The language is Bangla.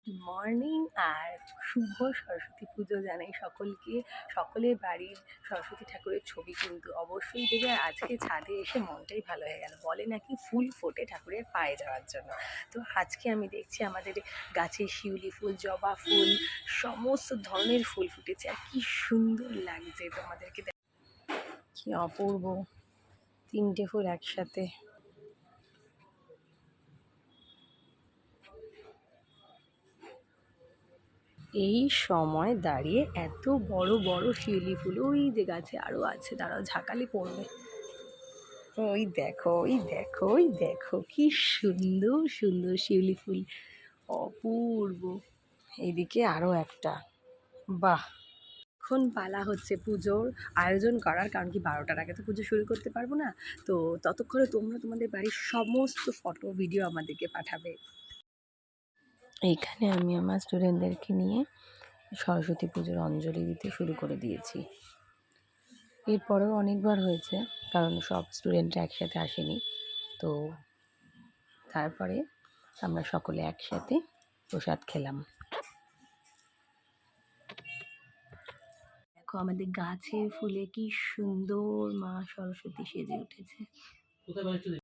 মর্নিং আর শুভ সরস্বতী পুজো জানাই সকলকে। সকলের বাড়ির সরস্বতী ঠাকুরের ছবি কিন্তু অবশ্যই দেবে। আর আজকে ছাদে এসে মনটাই ভালো হয়ে গেল। বলে নাকি ফুল ফোটে ঠাকুরের পায়ে যাওয়ার জন্য। তো আজকে আমি দেখছি আমাদের গাছে শিউলি ফুল, জবা ফুল, সমস্ত ধরনের ফুল ফুটেছে। আর কি সুন্দর লাগছে তোমাদেরকে, কি অপূর্ব, তিনটে ফুল একসাথে। এই সময় দাঁড়িয়ে এত বড় বড় শিউলি ফুল, ওই যে গাছে আরও আছে, দাঁড়াও ঝাঁকালি পড়বে। ওই দেখো, ওই দেখো, ওই দেখো, কি সুন্দর সুন্দর শিউলি ফুল, অপূর্ব। এইদিকে আরও একটা, বাহ। এখন পালা হচ্ছে পুজোর আয়োজন করার, কারণ কি 12টার আগে তো পুজো শুরু করতে পারবো না। তো ততক্ষণে তোমরা তোমাদের বাড়ির সমস্ত ফটো ভিডিও আমাদেরকে পাঠাবে। এইখানে আমি আমার স্টুডেন্টদেরকে নিয়ে সরস্বতী পুজোর অঞ্জলি দিতে শুরু করে দিয়েছি। এরপরেও অনেকবার হয়েছে, কারণ সব স্টুডেন্টরা একসাথে আসেনি। তো তারপরে আমরা সকলে একসাথে প্রসাদ খেলাম। দেখো আমাদের গাছের ফুলে কি সুন্দর মা সরস্বতী সেজে উঠেছে।